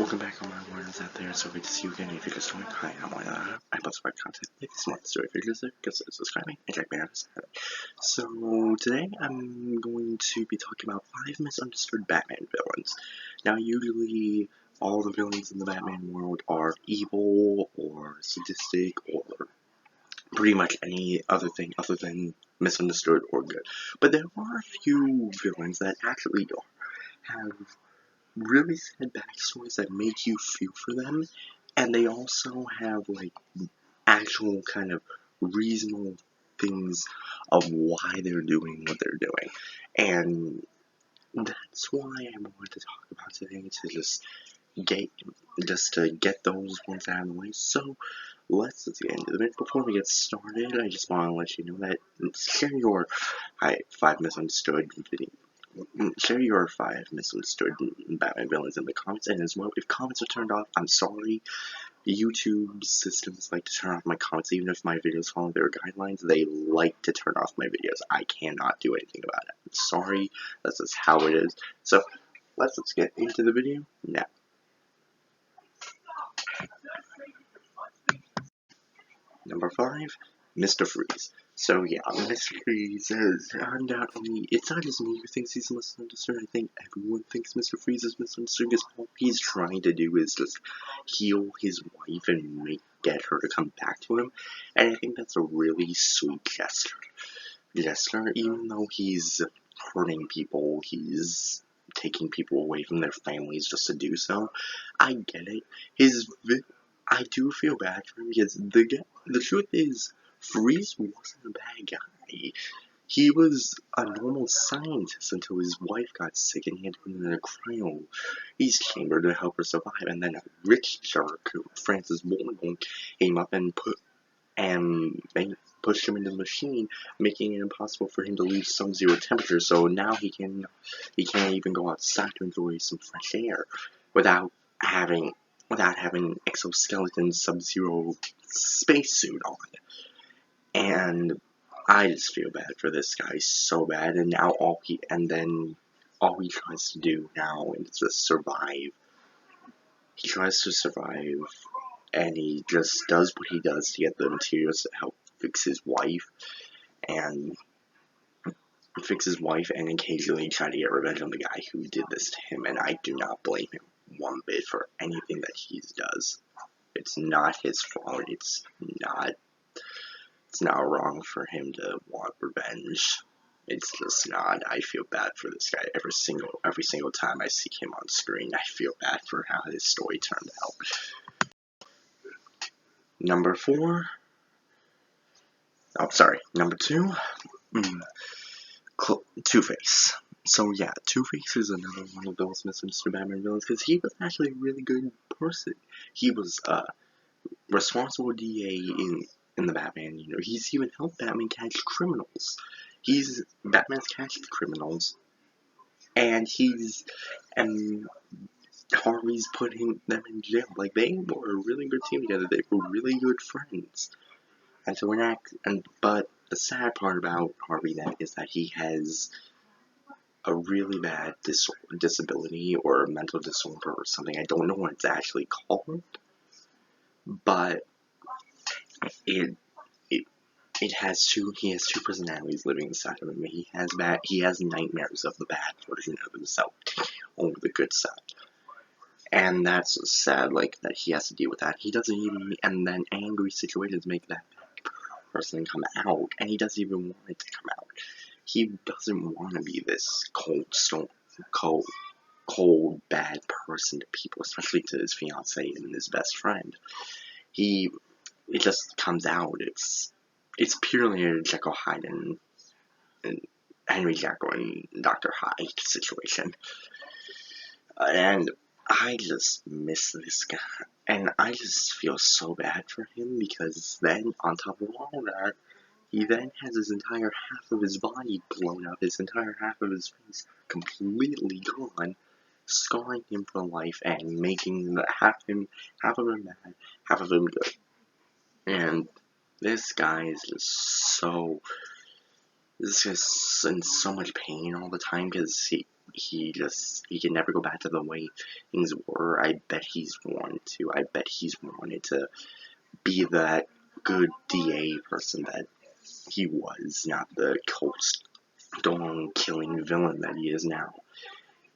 Welcome back, all my warriors out there. So great to see you again. If you're just joining, hi, I'm Moira. I post my content like this month, so if you're just there, consider subscribing and check me out. So today I'm going to be talking about 5 misunderstood Batman villains. Now, usually all the villains in the Batman world are evil or sadistic or pretty much any other thing other than misunderstood or good. But there are a few villains that actually have really sad backstories that make you feel for them, and they also have like actual kind of reasonable things of why they're doing what they're doing, and that's why I wanted to talk about today, to get get those ones out of the way. So let's get into the video. Before we get started, I just want to let you know that share your 5 misunderstood video. Share your 5 misunderstood Batman villains in the comments, and as well, if comments are turned off, I'm sorry. YouTube systems like to turn off my comments, even if my videos follow their guidelines. They like to turn off my videos. I cannot do anything about it. I'm sorry. That's just how it is. So let's get into the video now. Number 5, Mr. Freeze. So yeah, Mr. Freeze is undoubtedly, it's not just me who thinks he's misunderstood. I think everyone thinks Mr. Freeze is misunderstood, because all he's trying to do is just heal his wife and get her to come back to him. And I think that's a really sweet gesture. Even though he's hurting people, he's taking people away from their families just to do so. I get it. I do feel bad for him, because the truth is, Freeze wasn't a bad guy. He was a normal scientist until his wife got sick and he had to put him in a cryo chamber to help her survive. And then a rich jerk, Francis Baldwin, came up and pushed him into the machine, making it impossible for him to leave sub-zero temperature. So now he can't even go outside to enjoy some fresh air without having exoskeleton Sub-Zero spacesuit on. And I just feel bad for this guy so bad, and now all he tries to do now is just survive. He tries to survive, and he just does what he does to get the materials to help fix his wife, and occasionally try to get revenge on the guy who did this to him, and I do not blame him one bit for anything that he does. It's not his fault. It's not wrong for him to want revenge. It's just not. I feel bad for this guy every single time I see him on screen. I feel bad for how his story turned out. Number 2, Two-Face. So yeah, Two-Face is another one of those misunderstood Batman villains, because he was actually a really good person. He was a responsible DA in the Batman universe. He's even helped Batman catch criminals. Batman's catched criminals, and Harvey's putting them in jail. Like, they were a really good team together. They were really good friends. But the sad part about Harvey Dent is that he has a really bad disability or a mental disorder or something. I don't know what it's actually called, but he has two personalities living inside of him. He has nightmares of the bad version of himself over the good side. And that's sad, like, that he has to deal with that. He doesn't even, and then angry situations make that person come out, and he doesn't even want it to come out. He doesn't want to be this cold, bad person to people, especially to his fiancée and his best friend. It just comes out. It's purely a Jekyll Hyde and Henry Jekyll and Dr. Hyde situation. And I just miss this guy. And I just feel so bad for him, because then, on top of all that, he then has his entire half of his body blown up, his entire half of his face completely gone, scarring him for life and making half of him bad, half of him good. And this guy is just in so much pain all the time, because he can never go back to the way things were. I bet he's wanted to. I bet he's wanted to be that good DA person that he was, not the cold stone killing villain that he is now.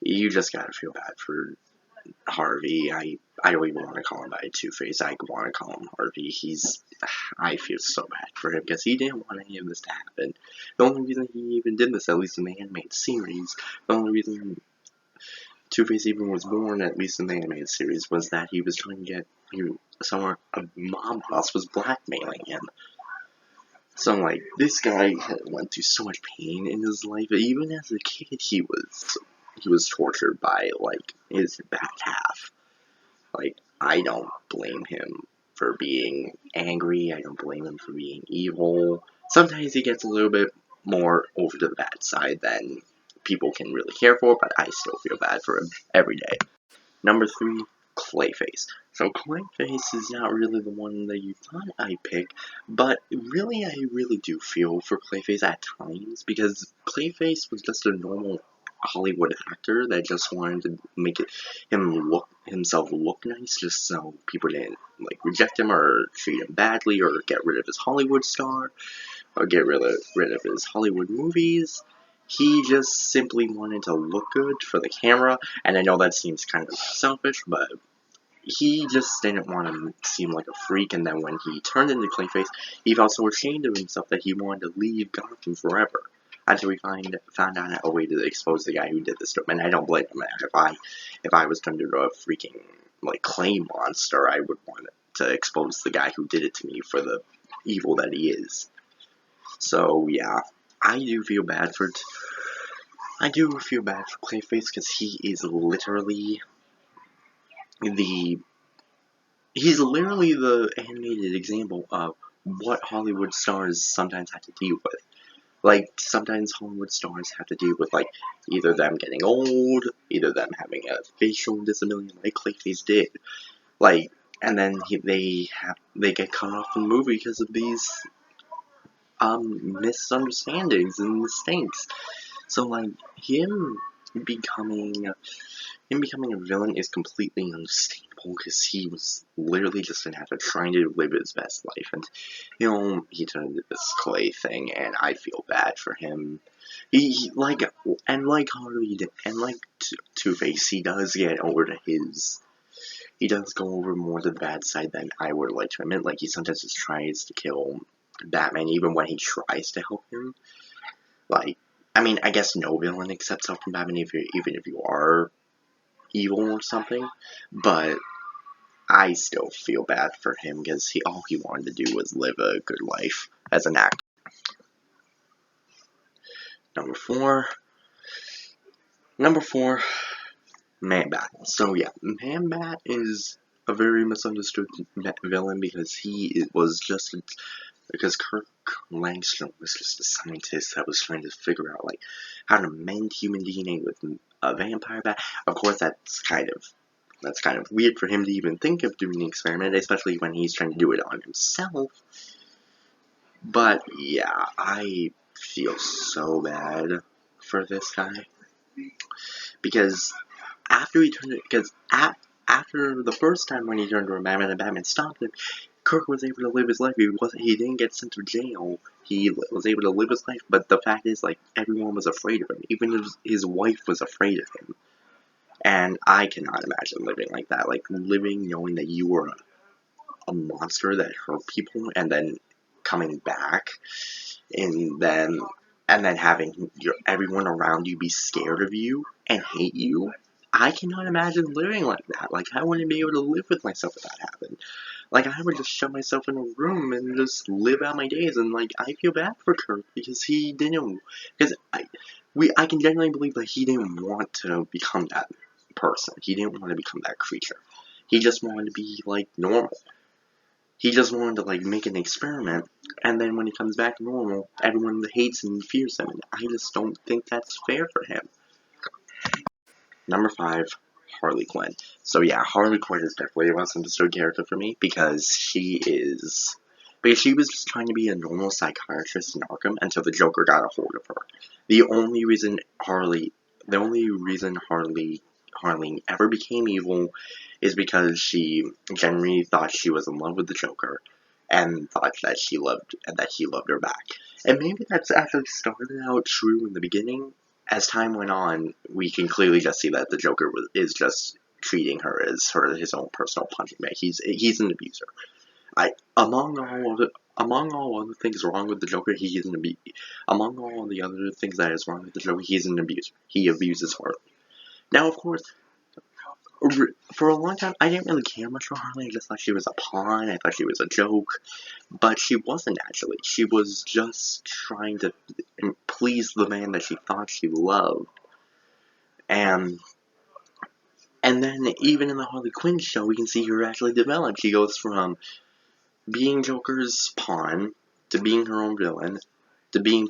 You just gotta feel bad for Harvey. I don't even want to call him by Two-Face. I want to call him Harvey. I feel so bad for him because he didn't want any of this to happen. The only reason he even did this, at least in the animated series, the only reason Two-Face even was born, at least in the animated series, was that he was trying to get somewhere a mob boss was blackmailing him. So like this guy went through so much pain in his life. Even as a kid, he was tortured by like his back half. Like I don't blame him for being angry. I don't blame him for being evil. Sometimes he gets a little bit more over to the bad side than people can really care for, but I still feel bad for him every day. Number 3, Clayface. So Clayface is not really the one that you thought I'd pick, but really I really do feel for Clayface at times, because Clayface was just a normal Hollywood actor that just wanted to make himself look nice, just so people didn't like reject him or treat him badly or get rid of his Hollywood star or get rid of his Hollywood movies. He just simply wanted to look good for the camera, and I know that seems kind of selfish, but he just didn't want to seem like a freak, and then when he turned into Clayface, he felt so ashamed of himself that he wanted to leave Gotham forever. Until we found out a way to expose the guy who did this to him, and I don't blame him. If I was turned into a freaking like clay monster, I would want to expose the guy who did it to me for the evil that he is. So yeah, I do feel bad for Clayface because he's literally the animated example of what Hollywood stars sometimes have to deal with. Like, sometimes Hollywood stars have to deal with, like, either them getting old, either them having a facial disability like Clayface did. Like, and then they get cut off from the movie because of these, misunderstandings and mistakes. So, like, him becoming a villain is completely understandable because he was literally just an actor trying to live his best life, and he turned into this clay thing, and I feel bad for him. Like Harvey did, and like Two-Face, he does go over more to the bad side than I would like to admit. Like he sometimes just tries to kill Batman, even when he tries to help him. Like, I mean, I guess no villain accepts help from Batman, even if you are evil or something, but I still feel bad for him because all he wanted to do was live a good life as an actor. Number four, Man-Bat. So yeah, Man-Bat is a very misunderstood villain because because Kirk Langstrom was just a scientist that was trying to figure out like how to mend human DNA with a vampire bat. Of course, that's kind of weird for him to even think of doing the experiment, especially when he's trying to do it on himself. But yeah, I feel so bad for this guy because after the first time when he turned to a Batman and Batman stopped him, Kirk was able to live his life. He didn't get sent to jail. He was able to live his life. But the fact is, like, everyone was afraid of him. Even his wife was afraid of him. And I cannot imagine living like that. Like, living knowing that you were a monster that hurt people, and then coming back, and then having everyone around you be scared of you and hate you. I cannot imagine living like that. Like, I wouldn't be able to live with myself if that happened. Like, I would just shut myself in a room and just live out my days, and, like, I feel bad for Kirk, because he didn't, because I can genuinely believe that he didn't want to become that person. He didn't want to become that creature. He just wanted to be, like, normal. He just wanted to, like, make an experiment, and then when he comes back normal, everyone hates and fears him, and I just don't think that's fair for him. Number 5, Harley Quinn. So yeah, Harley Quinn is definitely a misunderstood character for me because she was just trying to be a normal psychiatrist in Arkham until the Joker got a hold of her. The only reason the only reason Harleen ever became evil is because she genuinely thought she was in love with the Joker and thought that he loved her back. And maybe that's actually started out true in the beginning. As time went on, we can clearly just see that the Joker is just treating her as his own personal punching bag. He's an abuser. Among all other things wrong with the Joker, he is an abuser. Among all the other things that is wrong with the Joker, he is an abuser. He abuses Harley. Now, of course, for a long time, I didn't really care much for Harley. I just thought she was a pawn. I thought she was a joke. But she wasn't actually. She was just trying to please the man that she thought she loved. And then even in the Harley Quinn show, we can see her actually develop. She goes from being Joker's pawn to being her own villain to being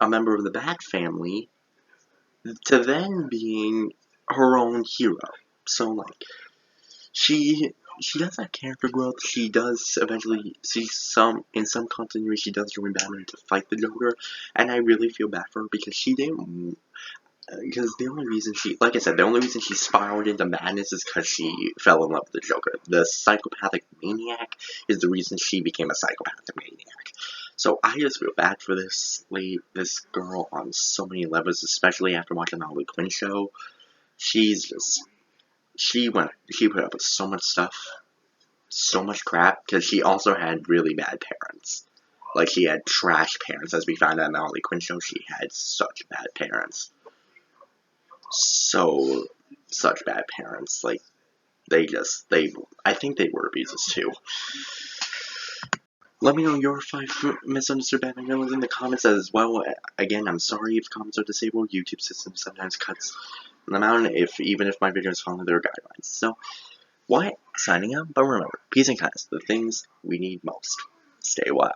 a member of the Bat family to then being her own hero. So, like, she does have character growth. She does eventually see in some continuity, she does join Batman to fight the Joker, and I really feel bad for her because she didn't. Because the only reason like I said, the only reason she spiraled into madness is because she fell in love with the Joker. The psychopathic maniac is the reason she became a psychopathic maniac. So I just feel bad for this girl on so many levels, especially after watching the Harley Quinn show. She put up with so much stuff, so much crap, because she also had really bad parents. Like, she had trash parents, as we found out in the Harley Quinn show. She had such bad parents. Such bad parents. Like, I think they were abusers too. Let me know your 5 misunderstood Batman villains in the comments as well. Again, I'm sorry if comments are disabled. YouTube system sometimes cuts them out, even if my videos follow their guidelines. So, Wyatt, signing out, but remember, peace and kindness, the things we need most. Stay wild.